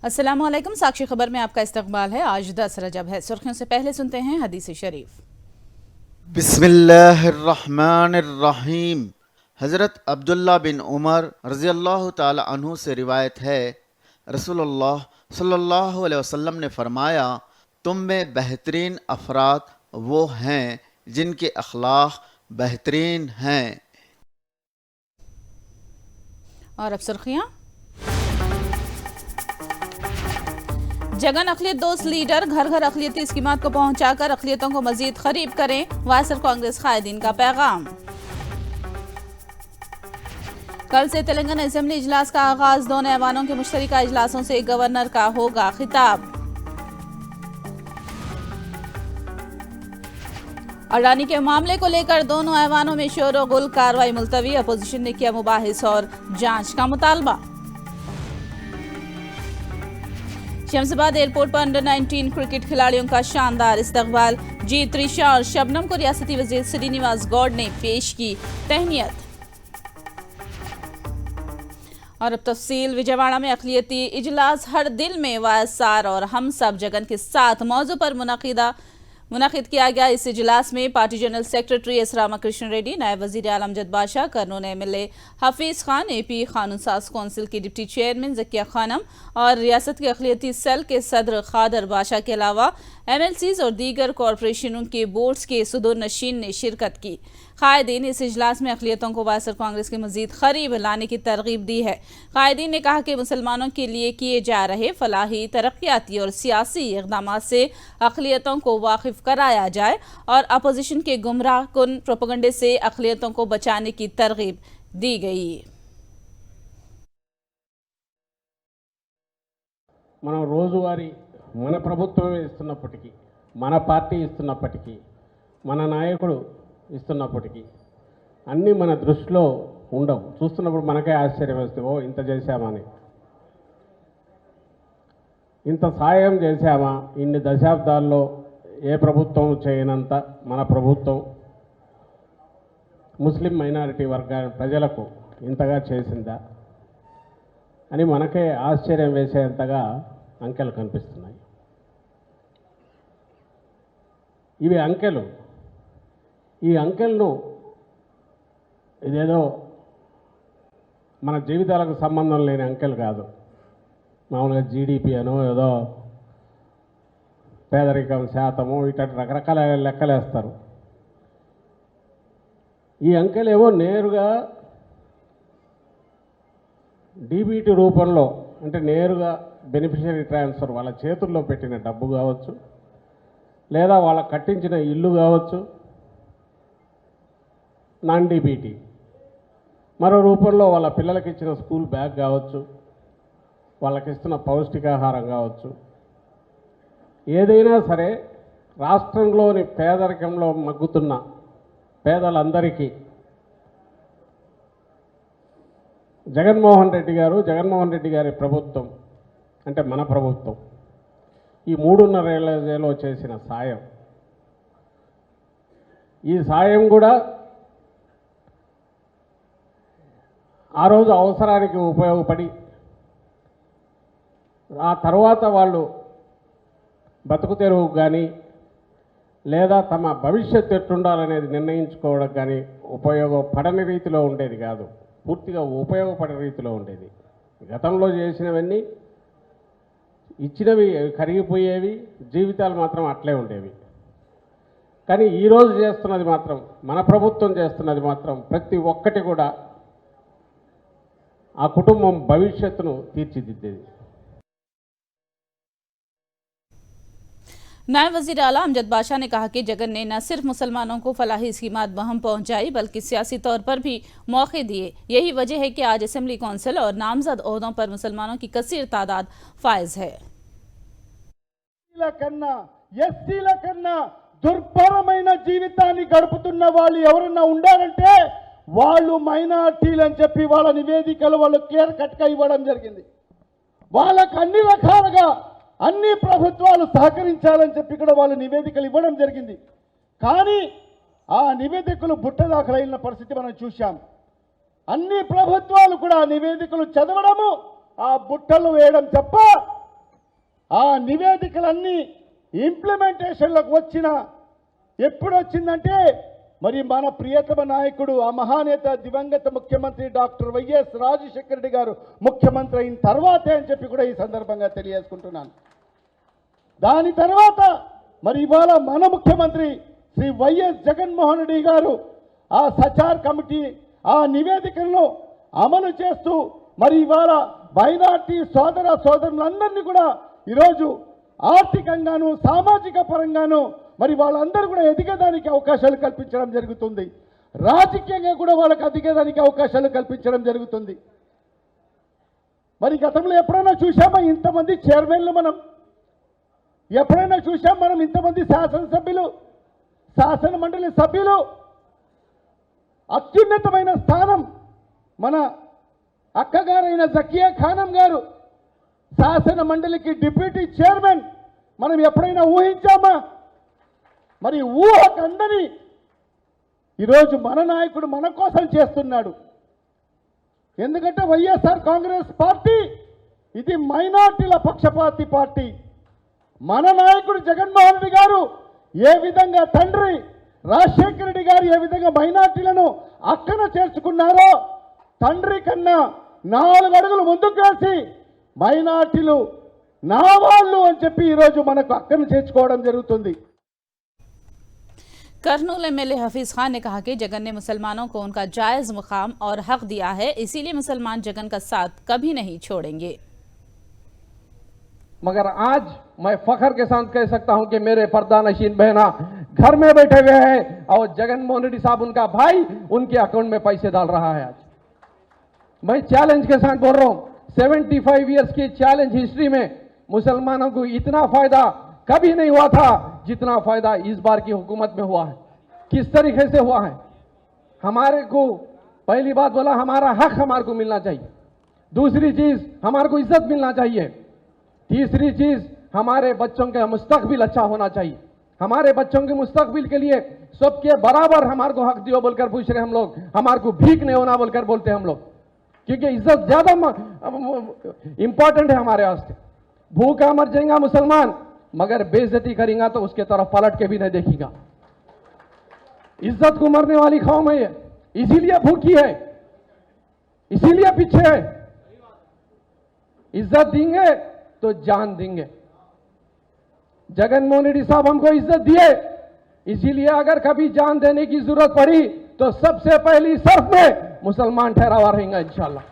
अस्सलामुअलैकुम। साक्षी खबर में आपका इस्तकबाल है। आज 10 रजब है। सुर्खियों से पहले सुनते हैं हदीस शरीफ। बिस्मिल्लाहिर्रहमानिर्रहीम। हज़रत अब्दुल्ला बिन उमर रज़ियल्लाहु ताला अन्हु से रिवायत है, रसूलुल्लाह सल्लल्लाहु अलैहि वसल्लम ने फरमाया, तुम में बेहतरीन अफराद वो हैं जिनके अखलाक बेहतरीन हैं। और अब सुर्खियां। जगन अखिलियत दोस्त लीडर घर घर अखिलियती स्कीमात को पहुंचाकर अखिलियतों को मजीद खरीब करें, वायसर कांग्रेस कायदीन का पैगाम। कल से तेलंगाना असेंबली इजलास का आगाज, दोनों ऐवानों के मुश्तरका इजलासों से गवर्नर का होगा खिताब। अडानी के मामले को लेकर दोनों ऐवानों में शोर-ओ-गुल, कार्रवाई मुलतवी। अपोजिशन ने किया मुबाहिस और जांच का मुतालबा। शमशाबाद एयरपोर्ट पर अंडर 19 क्रिकेट खिलाड़ियों का शानदार इस्तकबाल। जी त्रिशा और शबनम को रियासती वजीर श्रीनिवास गौड़ ने पेश की तहनीयत। और अब तफसील। विजयवाड़ा में अखिलियती इजलास हर दिल में वायसार और हम सब जगन के साथ मौजू पर मुनाकिद किया गया। इस इजलास में party general secretary S Ramakrishna Reddy, नायब वजीर आला अमजद बादशाह, कर्नूल एमएलए हफीज खान, एपी कानून साज कौंसिल की डिप्टी चेयरमैन जकिया खानम और रियासत के अखिलियती सेल के सदर खादर बादशाह के अलावा एमएलसीज और दीगर कॉरपोरेशनों के बोर्ड्स के सदर नशीन ने शिरकत की। कायदीन इस इजलास में अखिलियतों को वायसर कांग्रेस के मजीद करीब लाने की तरगीब दी है। कायदीन ने कहा कि मुसलमानों के लिए किए जा रहे फलाही, तरक्याती और सियासी इक़दाम से अखिलियतों को वाकिफ कराया जाए और अपोजिशन के गुमराह कुन प्रोपेगेंडे से अखिलियतों को बचाने की तरगीब दी गई। మనం రోజువారీ మన ప్రభుత్వమే ఇస్తున్నప్పటికీ, మన పార్టీ ఇస్తున్నప్పటికీ, మన నాయకుడు ఇస్తున్నప్పటికీ అన్నీ మన దృష్టిలో ఉండవు. చూస్తున్నప్పుడు మనకే ఆశ్చర్యం వేస్తుంది, ఓ ఇంత చేశామని, ఇంత సాయం చేశామా, ఇన్ని దశాబ్దాల్లో ఏ ప్రభుత్వం చేయనంత మన ప్రభుత్వం ముస్లిం మైనారిటీ వర్గాల ప్రజలకు ఇంతగా చేసిందా అని మనకే ఆశ్చర్యం వేసేంతగా అంకెలు కనిపిస్తున్నాయి. ఇవి అంకెలు. ఈ అంకెలను ఇదేదో మన జీవితాలకు సంబంధం లేని అంకెలు కాదు. మామూలుగా జీడిపి అనో ఏదో పేదరికం శాతము ఇట్లాంటి రకరకాల లెక్కలేస్తారు. ఈ అంకెలేమో నేరుగా డీబీటీ రూపంలో, అంటే నేరుగా బెనిఫిషియరీ ట్రాన్స్ఫర్, వాళ్ళ చేతుల్లో పెట్టిన డబ్బు కావచ్చు, లేదా వాళ్ళ కట్టించిన ఇల్లు కావచ్చు, నాన్ డీబీటీ మరో రూపంలో వాళ్ళ పిల్లలకి ఇచ్చిన స్కూల్ బ్యాగ్ కావచ్చు, వాళ్ళకి ఇస్తున్న పౌష్టికాహారం కావచ్చు. ఏదైనా సరే రాష్ట్రంలోని పేదరికంలో మగ్గుతున్న పేదలందరికీ జగన్మోహన్ రెడ్డి గారి ప్రభుత్వం, అంటే మన ప్రభుత్వం, ఈ 3.5 ఏళ్లలో చేసిన సాయం, ఈ సాయం కూడా ఆ రోజు అవసరానికి ఉపయోగపడి ఆ తర్వాత వాళ్ళు బతుకు తెరువు కానీ లేదా తమ భవిష్యత్తు ఎట్టుండాలనేది నిర్ణయించుకోవడం కానీ ఉపయోగపడని రీతిలో ఉండేది కాదు, పూర్తిగా ఉపయోగపడే రీతిలో ఉండేది. గతంలో చేసినవన్నీ ఇచ్చినవి కరిగిపోయేవి, జీవితాలు మాత్రం అట్లే ఉండేవి. కానీ ఈరోజు చేస్తున్నది మాత్రం, మన ప్రభుత్వం చేస్తున్నది మాత్రం ప్రతి ఒక్కటి కూడా ఆ కుటుంబం భవిష్యత్తును తీర్చిదిద్దేది. नायब वजीर आला अमजद बादशाह ने कहा कि जगन ने न सिर्फ मुसलमानों को फलाही स्कीमात बहम पहुंचाई बल्कि सियासी तौर पर भी मौके दिए। यही वजह है कि आज असेंबली कौंसिल और नामजद ओहदों पर मुसलमानों की कसीर तादाद फाइज है। ఎస్సీల కన్నా దుర్భరమైన జీవితాన్ని గడుపుతున్న వాళ్ళు ఎవరన్నా ఉండాలంటే వాళ్ళు మైనార్టీలు అని చెప్పి వాళ్ళ నివేదికలు వాళ్ళు క్లియర్ కట్గా ఇవ్వడం జరిగింది. వాళ్ళకు అన్ని రకాలుగా అన్ని ప్రభుత్వాలు సహకరించాలని చెప్పి కూడా వాళ్ళు నివేదికలు ఇవ్వడం జరిగింది. కానీ ఆ నివేదికలు బుట్టదాఖలైన పరిస్థితి మనం చూశాం. అన్ని ప్రభుత్వాలు కూడా నివేదికలు చదవడము, ఆ బుట్టలు వేయడం తప్ప ఆ నివేదికలన్నీ ఇంప్లిమెంటేషన్లోకి ఎప్పుడు వచ్చిందంటే మరి మన ప్రియతమ నాయకుడు ఆ మహానేత దివంగత ముఖ్యమంత్రి డాక్టర్ వైఎస్ రాజశేఖర రెడ్డి గారు ముఖ్యమంత్రి అయిన తర్వాతే అని చెప్పి కూడా ఈ సందర్భంగా తెలియజేసుకుంటున్నాను. దాని తర్వాత మరి ఇవాళ మన ముఖ్యమంత్రి శ్రీ వైఎస్ జగన్మోహన్ రెడ్డి గారు ఆ సచార్ కమిటీ ఆ నివేదికలను అమలు చేస్తూ మరి ఇవాళ మైనార్టీ సోదరులందరినీ కూడా ఈరోజు ఆర్థికంగాను సామాజిక పరంగాను మరి వాళ్ళందరూ కూడా ఎదిగేదానికి అవకాశాలు కల్పించడం జరుగుతుంది. రాజకీయంగా కూడా వాళ్ళకి ఎదిగేదానికి అవకాశాలు కల్పించడం జరుగుతుంది. మరి గతంలో ఎప్పుడైనా చూసామా ఇంతమంది చైర్మన్లు? మనం ఎప్పుడైనా చూసాం మనం ఇంతమంది శాసనసభ్యులు, శాసన మండలి సభ్యులు? అత్యున్నతమైన స్థానం మన అక్కగారైన జకియా ఖానం గారు శాసన మండలికి డిప్యూటీ చైర్మన్. మనం ఎప్పుడైనా ఊహించామా? మరి ఊహకందని ఈరోజు మన నాయకుడు మన కోసం చేస్తున్నాడు. ఎందుకంటే వైఎస్ఆర్ కాంగ్రెస్ పార్టీ ఇది మైనార్టీల పక్షపాతి పార్టీ. మన నాయకుడు జగన్మోహన్ రెడ్డి గారు ఏ విధంగా తండ్రి రాజశేఖర రెడ్డి గారు ఏ విధంగా మైనార్టీలను అక్కన చేర్చుకున్నారో తండ్రి కన్నా 4 అడుగులు ముందుకు వేసి మైనార్టీలు నా వాళ్ళు అని చెప్పి ఈరోజు మనకు అక్కను చేర్చుకోవడం జరుగుతుంది. करनूल एमएलए हफीज खान ने कहा कि जगन ने मुसलमानों को उनका जायज मुकाम और हक दिया है, इसीलिए मुसलमान जगन का साथ कभी नहीं छोड़ेंगे। मगर आज मैं फखर के साथ कह सकता हूं कि मेरे पर्दानशीन बहना घर में बैठे हुए हैं और जगनमोहन रेड्डी साहब उनका भाई उनके अकाउंट में पैसे डाल रहा है। आज मैं चैलेंज के साथ बोल रहा हूं, 75 इयर्स की चैलेंज हिस्ट्री में मुसलमानों को इतना फायदा कभी नहीं हुआ था जितना फायदा इस बार की हुकूमत में हुआ है। किस तरीके से हुआ है? हमारे को पहली बात बोला, हमारा हक हमारे को मिलना चाहिए। दूसरी चीज, हमारे को इज्जत मिलना चाहिए। तीसरी चीज, हमारे बच्चों का मुस्तकबिल अच्छा होना चाहिए। हमारे बच्चों के मुस्तकबिल के लिए सबके बराबर हमारे को हक दियो बोलकर पूछ रहे हम लोग। हमारे को भीख नहीं होना बोलकर बोलते हम लोग, क्योंकि इज्जत ज्यादा इंपॉर्टेंट है हमारे वास्ते। भूखा मर जाएगा मुसलमान, मगर बेइज्जती करेगा तो उसके तरफ पलट के भी नहीं देखेगा। इज्जत को मरने वाली कौम है ये, इसीलिए भूखी है, इसीलिए पीछे है। इज्जत देंगे तो जान देंगे। जगनमोहन रेड्डी साहब हमको इज्जत दिए, इसीलिए अगर कभी जान देने की जरूरत पड़ी तो सबसे पहली सर्फ में मुसलमान ठहरावा रहेगा इंशाल्लाह।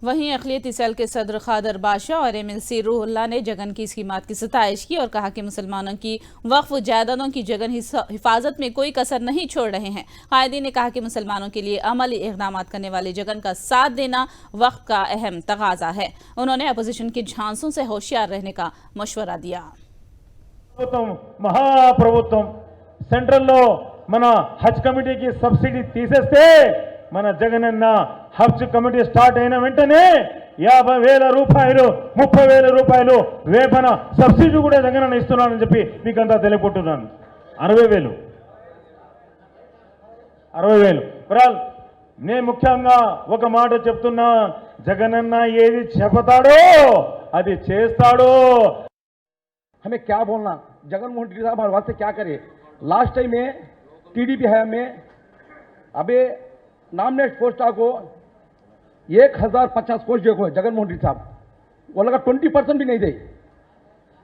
वहीं अक़लियती सेल के सदर खादर बादशाह और एमएलसी रूहुल्लाह ने जगन की स्कीमात की सताइश की और कहा कि मुसलमानों की वक्फ जायदादों की जगन हिफाजत में कोई कसर नहीं छोड़ रहे हैं। कायदीन ने कहा कि मुसलमानों के लिए अमली इक़दाम करने वाले जगन का साथ देना वक्त का अहम तकाजा है। उन्होंने अपोजिशन की झांसों से होशियार रहने का मशवरा दिया। महाप्रभुत्వం సెంట్రల్లో మన హజ్ కమిటీకి సబ్సిడీ తీసేస్తే మన జగనన్న హజ్ కమిటీ స్టార్ట్ అయిన వెంటనే 50,000 రూపాయలు 30,000 రూపాయలు వేపన సబ్సిడీ కూడా జగనన్న ఇస్తున్నానని చెప్పి మీకంతా తెలియపడుతున్నాను. 60,000 బరాల్ నేను ముఖ్యంగా ఒక మాట చెప్తున్నా, జగనన్న ఏది చెబుతాడో అది చేస్తాడో। हमें क्या बोलना, जगनमोहन रेड्डी साहब हमारे वास्ते क्या करे। लास्ट टाइम में टीडीपी है में अबे नॉमिनेट पोस्ट को 1050 पोस्ट देखो जगनमोहन रेड्डी साहब, वो लगा 20% भी नहीं दे।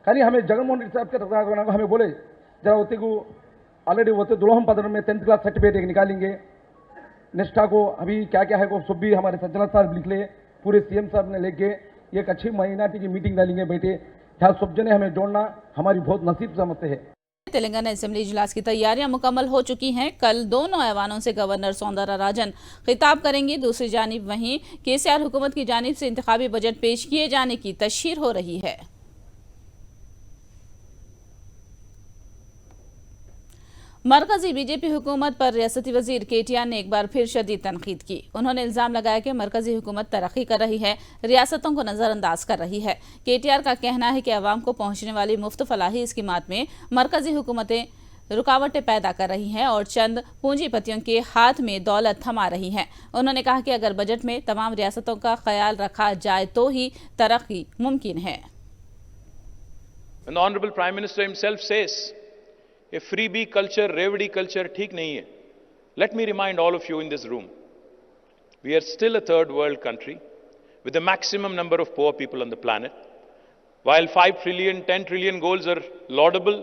खाली हमें जगनमोहन रेड्डी साहब के हमें बोले जरा होते को ऑलरेडी होते दुल्हन पदर में 10th क्लास सर्टिफिकेट निकालेंगे। नेक्स्ट को अभी क्या क्या है वो सब भी हमारे सज्जना साहब लिख ले, पूरे सीएम साहब ने लेके एक अच्छी माइनॉरिटी की मीटिंग डालेंगे बैठे। क्या सब जने हमें जोड़ना हमारी बहुत नसीब समझते हैं। तेलंगाना असेंबली इजलास की तैयारियां मुकम्मल हो चुकी हैं। कल दोनों ऐवानों से गवर्नर सौंदरराजन खिताब करेंगे। दूसरी जानिब वहीं केसीआर हुकूमत की जानिब से इंतखाबी बजट पेश किए जाने की तशहीर हो रही है। मरकजी बीजेपी हुकूमत पर रियासती वजीर केटीआर ने एक बार फिर शदीद तनकीद की। उन्होंने इल्जाम लगाया कि मरकजी हुकूमत तरक्की कर रही है, रियासतों को नजरअंदाज कर रही है। केटीआर का कहना है कि अवाम को पहुंचने वाली मुफ्त फलाही स्कीमात में मरकजी हुकूमतें रुकावटें पैदा कर रही हैं और चंद पूंजीपतियों के हाथ में दौलत थमा रही हैं। उन्होंने कहा कि अगर बजट में तमाम रियासतों का ख्याल रखा जाए तो ही तरक्की मुमकिन है। When the Honorable Prime Minister himself says, a freebie culture, revdi culture, theek nahi hai. Let me remind all of you in this room, we are still a third world country with the maximum number of poor people on the planet. While 5 trillion, 10 trillion goals are laudable,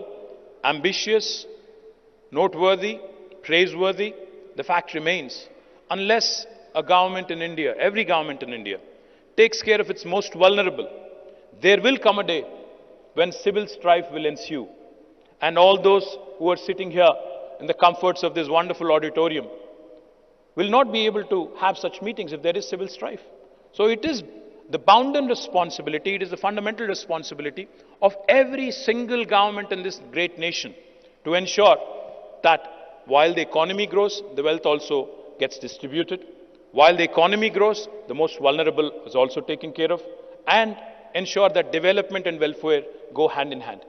ambitious, noteworthy, praiseworthy, the fact remains, unless a government in India, every government in India, takes care of its most vulnerable, there will come a day when civil strife will ensue. And all those who are sitting here in the comforts of this wonderful auditorium will not be able to have such meetings if there is civil strife. So it is the bounden responsibility, it is the fundamental responsibility of every single government in this great nation to ensure that while the economy grows, the wealth also gets distributed. While the economy grows, the most vulnerable is also taken care of, and ensure that development and welfare go hand in hand.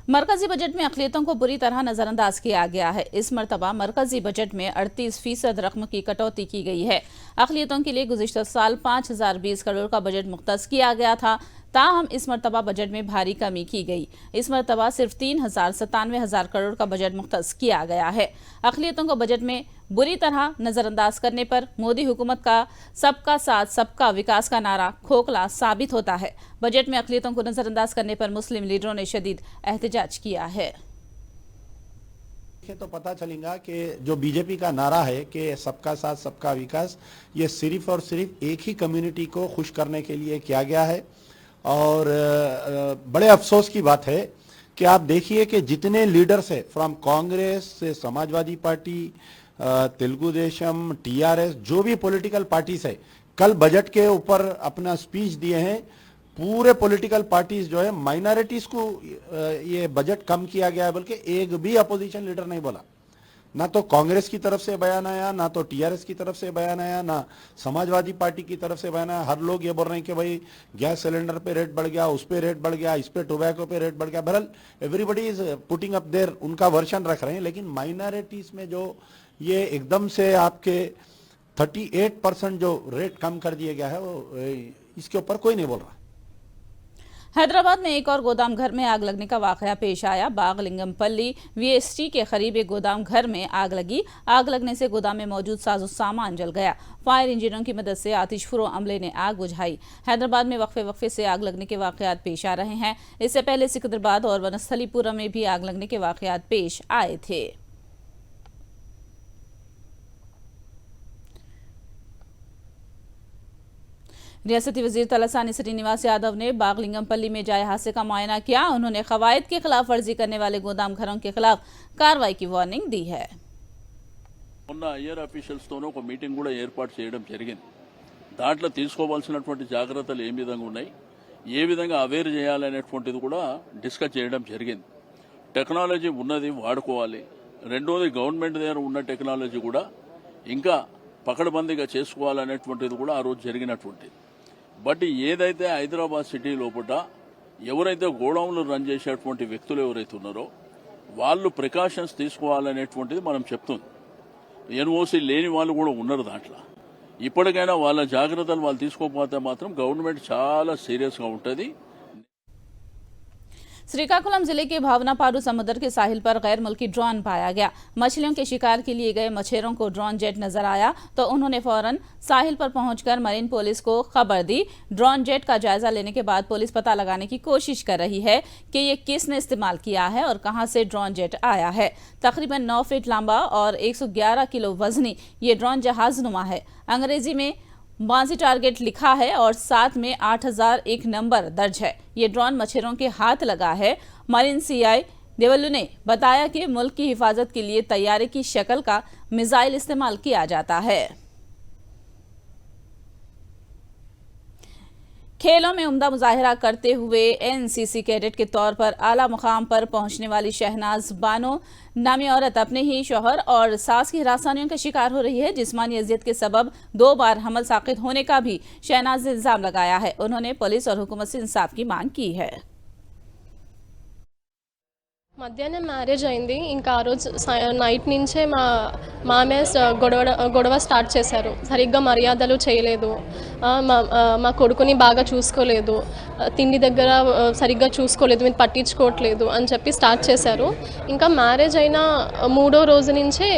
मरकजी budget में अक़लियतों को बुरी तरह नजरअंदाज किया गया है। इस मरतबा मरकजी बजट में 38% रकम की कटौती की गई है। अक़लियतों के लिए गुज़िश्ता साल 5020 करोड़ का बजट मुख्तस किया गया था, ताहम इस मरतबा बजट में भारी कमी की गई। इस मरतबा सिर्फ 3,97,000 करोड़ का बजट मुख्तस किया गया है। अक़लियतों को बजट में बुरी तरह नजरअंदाज करने पर मोदी हुकूमत का सबका साथ सबका विकास का नारा खोखला साबित होता है। बजट में अक़लियतों को नजरअंदाज करने पर मुस्लिम लीडरों ने शदीद एहतजाज किया है। तो पता चलेगा कि जो बीजेपी का नारा है कि सबका साथ सबका विकास, ये सिर्फ और सिर्फ एक ही कम्युनिटी को खुश करने के लिए किया गया है। और बड़े अफसोस की बात है कि आप देखिए कि जितने लीडर्स है, फ्रॉम कांग्रेस से समाजवादी पार्टी, तेलुगु देशम, टीआरएस, जो भी पॉलिटिकल पार्टीज है, कल बजट के ऊपर अपना स्पीच दिए हैं। पूरे पॉलिटिकल पार्टीज जो है माइनॉरिटीज को ये बजट कम किया गया है, बल्कि एक भी अपोजिशन लीडर नहीं बोला। ना तो कांग्रेस की तरफ से बयान आया, ना तो टीआरएस की तरफ से बयान आया, ना समाजवादी पार्टी की तरफ से बयान आया। हर लोग ये बोल रहे हैं कि भाई गैस सिलेंडर पे रेट बढ़ गया, उस पे रेट बढ़ गया, इस पे टोबैको पे रेट बढ़ गया। बहरहाल everybody is putting up there, उनका वर्शन रख रहे हैं। लेकिन माइनॉरिटीज में जो ये एकदम से आपके 38% जो रेट कम कर दिया गया है, वो इसके ऊपर कोई नहीं बोल रहा। हैदराबाद में एक और गोदाम घर में आग लगने का वाकया पेश आया। बागलिंगमपल्ली वीएसटी के करीब एक गोदाम घर में आग लगी। आग लगने से गोदाम में मौजूद साजो सामान जल गया। फायर इंजीनियरों की मदद से आतिशफुरो अमले ने आग बुझाई। हैदराबाद में वक्फे वक्फे से आग लगने के वाकयात पेश आ रहे हैं। इससे पहले सिकंदराबाद और वनस्थलीपुरम में भी आग लगने के वाकयात पेश आए थे। रियासती वजीर तलसानी श्रीनिवास यादव ने बागलिंगमपल्ली में जाए हादसे का मुआयना किया। उन्होंने कवायद की खिलाफ वर्जी करने वाले गोदाम घरों के खिलाफ कार्रवाई की वार्निंग दी है। మొన్న ఐఆర్ ఆఫీషియల్స్తోనూ ఒక మీటింగ్ కూడా ఏర్పాటు చేయడం జరిగింది। దాంట్లో తీసుకోవాల్సినటువంటి జాగ్రత్తలు ఏ విధంగా ఉన్నాయి, ఏ విధంగా అవేర్ చేయాలనేటువంటిది కూడా డిస్కస్ చేయడం జరిగింది। టెక్నాలజీ ఉన్నది వాడుకోవాలి, రెండోది గవర్నమెంట్ దగ్గర ఉన్న టెక్నాలజీ కూడా ఇంకా పకడ్బందీగా చేసుకోవాలనేటువంటిది కూడా ఆ రోజు జరిగినటువంటిది। బట్ ఏదైతే హైదరాబాద్ సిటీ లోపల ఎవరైతే గోడౌన్లు రన్ చేసేటువంటి వ్యక్తులు ఎవరైతే ఉన్నారో వాళ్ళు ప్రికాషన్స్ తీసుకోవాలనేటువంటిది మనం చెప్తుంది। ఎన్ఓసి లేని వాళ్ళు కూడా ఉన్నారు దాంట్లో। ఇప్పటికైనా వాళ్ళ జాగ్రత్తలు వాళ్ళు తీసుకోకపోతే మాత్రం గవర్నమెంట్ చాలా సీరియస్గా ఉంటుంది। श्रीकाकुलम जिले के भावनापारू समुद्र के साहिल पर गैर मुल्की ड्रोन पाया गया। मछलियों के शिकार के लिए गए मछेरों को ड्रोन जेट नजर आया तो उन्होंने फौरन साहिल पर पहुंचकर मरीन पुलिस को खबर दी। ड्रोन जेट का जायजा लेने के बाद पुलिस पता लगाने की कोशिश कर रही है कि ये किसने इस्तेमाल किया है और कहां से ड्रोन जेट आया है। तकरीबन 9 फीट लंबा और 111 किलो वजनी ये ड्रोन जहाज नुमा है। अंग्रेजी में माजी टारगेट लिखा है और साथ में 8001 नंबर दर्ज है। ये ड्रोन मछेरों के हाथ लगा है। मरीन सीआई देवल्लू ने बताया कि मुल्क की हिफाजत के लिए तैयारी की शक्ल का मिसाइल इस्तेमाल किया जाता है। खेलों में उम्दा मुजाहिरा करते हुए एनसीसी कैडेट के तौर पर आला मुकाम पर पहुंचने वाली शहनाज बानो नामी औरत अपने ही शौहर और सास की हरासानियों का शिकार हो रही है। जिस्मानी अजियत के सबब 2 बार हमल साकित होने का भी शहनाज ने इल्जाम लगाया है। उन्होंने पुलिस और हुकूमत से इंसाफ की मांग की है। మధ్యాహ్నం మ్యారేజ్ అయింది. ఇంకా ఆ రోజు నైట్ నుంచే మామయ్య గొడవ స్టార్ట్ చేశారు. సరిగ్గా మర్యాదలు చేయలేదు, మా కొడుకుని బాగా చూసుకోలేదు, తిండి దగ్గర సరిగ్గా చూసుకోలేదు, మీరు పట్టించుకోవట్లేదు అని చెప్పి స్టార్ట్ చేశారు. ఇంకా మ్యారేజ్ అయిన 3వ రోజు నుంచే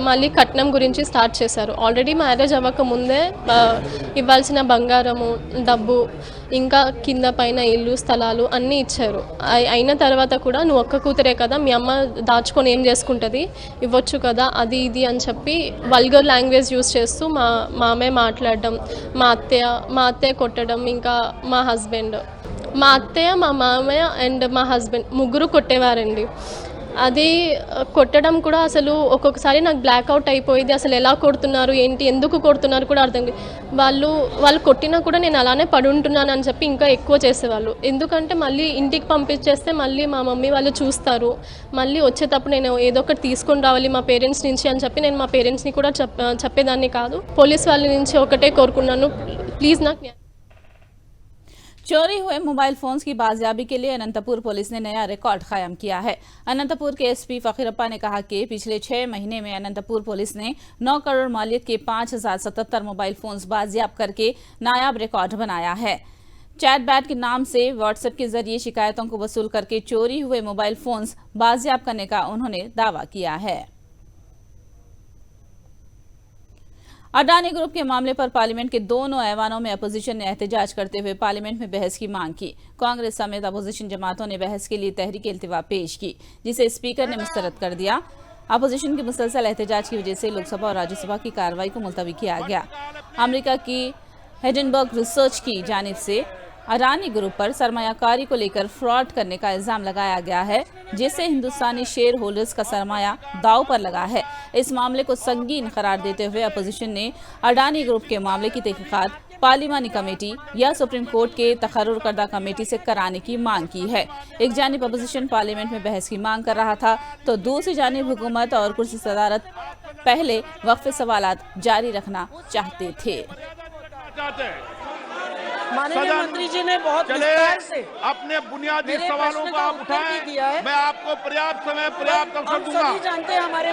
మళ్ళీ కట్నం గురించి స్టార్ట్ చేశారు. ఆల్రెడీ మ్యారేజ్ అవ్వక ముందే ఇవ్వాల్సిన బంగారము, డబ్బు, ఇంకా కింద పైన ఇల్లు, స్థలాలు అన్నీ ఇచ్చారు. అయిన తర్వాత కూడా నువ్వు ఒక్క కూతురే కదా, మీ అమ్మ దాచుకొని ఏం చేసుకుంటుంది, ఇవ్వచ్చు కదా, అది ఇది అని చెప్పి వల్గర్ లాంగ్వేజ్ యూజ్ చేస్తూ మా మామయ్య మాట్లాడడం, మా అత్తయ్య కొట్టడం, ఇంకా మా హస్బెండ్, మా అత్తయ్య, మా మామయ్య అండ్ మా హస్బెండ్ ముగ్గురు కొట్టేవారండి. అది కొట్టడం కూడా అసలు ఒక్కొక్కసారి నాకు బ్లాక్అవుట్ అయిపోయింది. అసలు ఎలా కొడుతున్నారు ఏంటి, ఎందుకు కొడుతున్నారు కూడా అర్థం కాదు. వాళ్ళు కొట్టినా కూడా నేను అలానే పడి ఉంటున్నాను అని చెప్పి ఇంకా ఎక్కువ చేసేవాళ్ళు. ఎందుకంటే మళ్ళీ ఇంటికి పంపించేస్తే మళ్ళీ మా మమ్మీ వాళ్ళు చూస్తారు, మళ్ళీ వచ్చేటప్పుడు నేను ఏదో ఒకటి తీసుకొని రావాలి మా పేరెంట్స్ నుంచి అని చెప్పి నేను మా పేరెంట్స్ని కూడా చెప్పేదాన్ని కాదు. పోలీస్ వాళ్ళ నుంచి ఒకటే కోరుకున్నాను, ప్లీజ్ నాకు चोरी हुए मोबाइल फोन्स की बाजियाबी के लिए अनंतपुर पुलिस ने नया रिकॉर्ड कायम किया है। अनंतपुर के एसपी फकीरप्पा ने कहा कि पिछले 6 महीने में अनंतपुर पुलिस ने 9 करोड़ मालियत के 5077 मोबाइल फोन्स बाजियाब करके नायाब रिकॉर्ड बनाया है। चैट बैट के नाम से व्हाट्सएप के जरिए शिकायतों को वसूल करके चोरी हुए मोबाइल फोन्स बाजियाब करने का उन्होंने दावा किया है। अडानी ग्रुप के मामले पर पार्लियामेंट के दोनों ऐवानों में अपोजिशन ने एहतजाज करते हुए पार्लियामेंट में बहस की मांग की। कांग्रेस समेत अपोजिशन जमातों ने बहस के लिए तहरीक इल्तिवा पेश की, जिसे स्पीकर ने मुस्तरद कर दिया। अपोजिशन के मुसलसल एहतजाज की वजह से लोकसभा और राज्यसभा की कार्रवाई को मुलतवी किया गया। अमेरिका की हिंडनबर्ग रिसर्च की जानिब से अडानी ग्रुप पर सरमायाकारी को लेकर फ्रॉड करने का इल्जाम लगाया गया है, जिससे हिंदुस्तानी शेयर होल्डर्स का सरमाया दांव पर लगा है। इस मामले को संगीन करार देते हुए अपोजिशन ने अडानी ग्रुप के मामले की तहकीकात पार्लिमानी कमेटी या सुप्रीम कोर्ट के तकर्रुर करदा कमेटी से कराने की मांग की है। एक जानिब अपोजिशन पार्लियामेंट में बहस की मांग कर रहा था, तो दूसरी जानिब हुकूमत और कुर्सी सदारत पहले वक्फे सवालात जारी रखना चाहते थे। माननीय मंत्री जी ने बहुत विस्तार से अपने बुनियादी सवालों का उठाएं। मैं आपको पर्याप्त समय पर्याप्त अवसर दूंगा। जानते हैं हमारे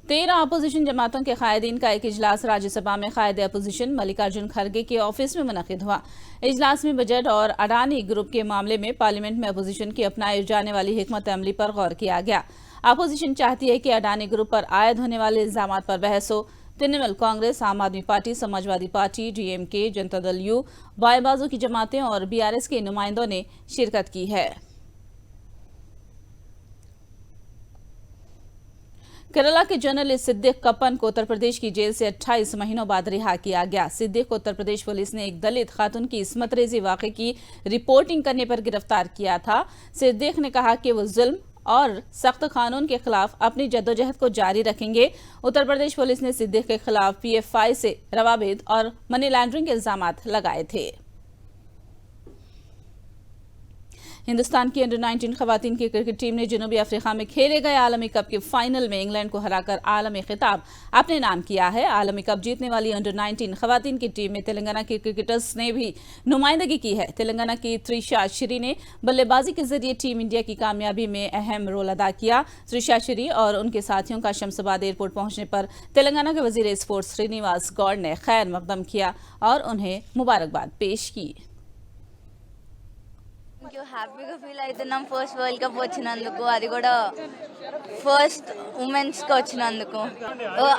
13 अपोजिशन जमातों के कायदीन का एक इजलास राज्यसभा में कायदे अपोजिशन मल्लिकार्जुन खड़गे के ऑफिस में मुनक्किद हुआ। इजलास में बजट और अडानी ग्रुप के मामले में पार्लियामेंट में अपोजिशन की अपनाई जाने वाली हिकमत अमली पर गौर किया गया। अपोजिशन चाहती है कि अडानी ग्रुप पर आयद होने वाले इल्जामात पर बहस हो। तृणमूल कांग्रेस, आम आदमी party, Samajwadi party, DMK, Janata Dal you, बाएं बाजू की जमातें और बीआरएस के नुमाइंदों ने शिरकत की है। केरला के जर्नलिस्ट सिद्दीक कप्पन को उत्तर प्रदेश की जेल से 28 महीनों बाद रिहा किया गया। सिद्दीक को उत्तर प्रदेश पुलिस ने एक दलित खातून की इस्मत रेजी वाक़े की रिपोर्टिंग करने पर गिरफ्तार किया था। सिद्दीक ने कहा कि वो जुल्म और सख्त कानून के खिलाफ अपनी जद्दोजहद को जारी रखेंगे। उत्तर प्रदेश पुलिस ने सिद्दीक के खिलाफ पीएफआई से रवाबित और मनी लॉन्ड्रिंग के इल्जामात लगाए थे। हिंदुस्तान की अंडर 19 खवातीन की क्रिकेट टीम ने जनूबी अफ्रीका में खेले गए आलमी कप के फाइनल में इंग्लैंड को हराकर आलमी खिताब अपने नाम किया है। आलमी कप जीतने वाली अंडर 19 खवातीन की टीम में तेलंगाना के क्रिकेटर्स ने भी नुमाइंदगी की है। तेलंगाना की त्रिशा श्री ने बल्लेबाजी के जरिए टीम इंडिया की कामयाबी में अहम रोल अदा किया। त्रिशा श्री और उनके साथियों का शमशाबाद एयरपोर्ट पहुंचने पर तेलंगाना के वजीर स्पोर्ट्स श्रीनिवास गौड़ ने खैर मकदम किया और उन्हें मुबारकबाद पेश की। హ్యాపీగా ఫీల్ అవుతున్నాం ఫస్ట్ వరల్డ్ కప్ వచ్చినందుకు, అది కూడా ఫస్ట్ ఉమెన్స్కి వచ్చినందుకు.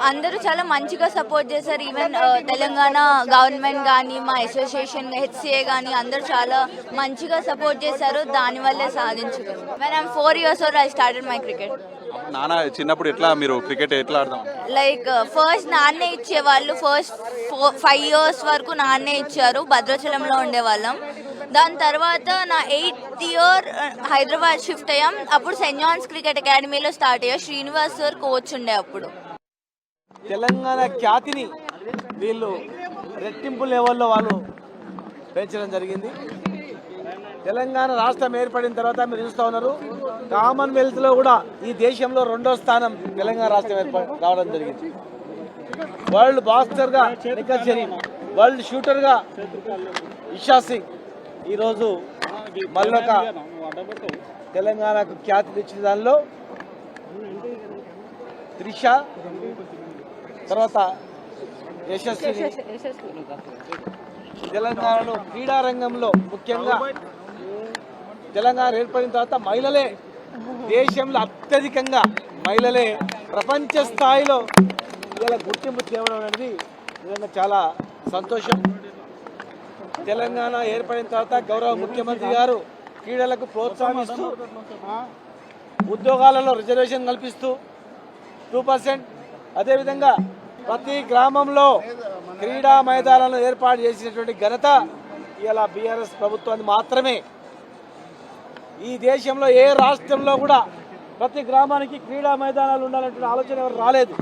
అందరూ చాలా మంచిగా సపోర్ట్ చేశారు. ఈవెన్ తెలంగాణ గవర్నమెంట్ కానీ మా అసోసియేషన్ హెచ్సిఏ కానీ అందరూ చాలా మంచిగా సపోర్ట్ చేశారు. దానివల్లే సాధించుకున్నాం. When I'm 4 years old I started my cricket. నాన్న చిన్నప్పుడు ఎట్లా మీరు క్రికెట్ ఎట్లా ఆడదాం? లైక్ ఫస్ట్ నాన్నే ఇచ్చేవాళ్ళు. ఫస్ట్ 5 years వరకు నాన్నే ఇచ్చారు. భద్రాచలంలో ఉండేవాళ్ళం. దాని తర్వాత నా 8th year హైదరాబాద్ షిఫ్ట్ అయ్యాం. అప్పుడు సెయింట్ జాన్స్ క్రికెట్ అకాడమీలో స్టార్ట్ అయ్యా. శ్రీనివాస్ సార్ కోచ్ ఉండే అప్పుడు. తెలంగాణ ఖ్యాతిని వీళ్ళు రెట్టింపు లెవెల్లో వాళ్ళు పెంచడం జరిగింది. తెలంగాణ రాష్ట్రం ఏర్పడిన తర్వాత మీరు చూస్తూ ఉన్నారు, కామన్వెల్త్లో కూడా ఈ దేశంలో 2వ స్థానం తెలంగాణ రాష్ట్రం రావడం జరిగింది. వరల్డ్ బాక్సర్గా నిఖత్ జరీన్, వరల్డ్ షూటర్గా ఇషా సింగ్, ఈరోజు మళ్ళొక తెలంగాణకు ఖ్యాతి తెచ్చిన దానిలో త్రిష, తర్వాత యశస్వి తెలంగాణలో క్రీడా రంగంలో ముఖ్యంగా తెలంగాణ ఏర్పడిన తర్వాత మహిళలే దేశంలో అత్యధికంగా మహిళలే ప్రపంచ స్థాయిలో ఇలా గుర్తింపు తేవడం అనేది నిజంగా చాలా సంతోషం. తెలంగాణ ఏర్పడిన తర్వాత గౌరవ ముఖ్యమంత్రి గారు క్రీడలకు ప్రోత్సాహిస్తూ ఉద్యోగాలలో రిజర్వేషన్ కల్పిస్తూ 2%, అదేవిధంగా ప్రతి గ్రామంలో క్రీడా మైదానాలను ఏర్పాటు చేసినటువంటి ఘనత ఇలా బీఆర్ఎస్ ప్రభుత్వాన్ని మాత్రమే. ఈ దేశంలో ఏ రాష్ట్రంలో కూడా ప్రతి గ్రామానికి క్రీడా మైదానాలు ఉండాలంటే ఆలోచన ఎవరు రాలేదు.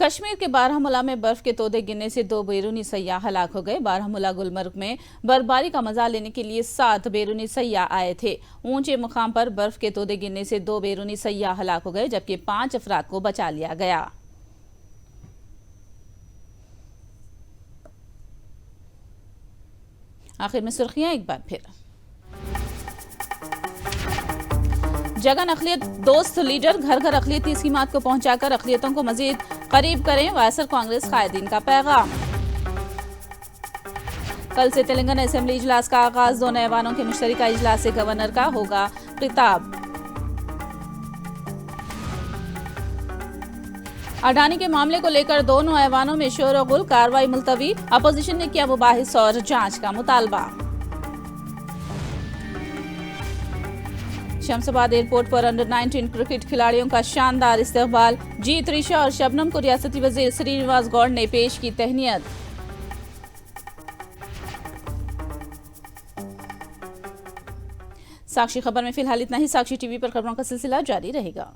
कश्मीर के बारामूला में बर्फ के तोदे गिरने से 2 बैरूनी सयाह हलाक हो गए। बारामूला गुलमर्ग में बर्फबारी का मजा लेने के लिए 7 बैरूनी सयाह आए थे। ऊंचे मुकाम पर बर्फ के तोदे गिरने से 2 बैरूनी सयाह हलाक हो गए, जबकि 5 अफराद को बचा लिया गया। आखिर में सुर्खियां एक बार फिर। जगन अखिलियत दोस्त लीडर घर घर अखिलियती स्कीमात को पहुंचाकर अखिलियतों को मजीद करीब करें, वायसर कांग्रेस कायदीन का पैगाम। कल से तेलंगाना असेंबली इजलास का आगाज, दोनों ऐवानों के मुश्तरका इजलास से गवर्नर का होगा खिताब। अडानी के मामले को लेकर दोनों ऐवानों में शोरगुल, कार्रवाई मुलतवी। अपोजिशन ने किया मुबाहिस और जांच का मुतालबा। शमशाबाद एयरपोर्ट पर अंडर-19 क्रिकेट खिलाड़ियों का शानदार इस्तकबाल। जीत, ऋषा और शबनम को रियासती वजीर श्रीनिवास गौड़ ने पेश की तहनीयत। साक्षी खबर में फिलहाल इतना ही। साक्षी टीवी पर खबरों का सिलसिला जारी रहेगा।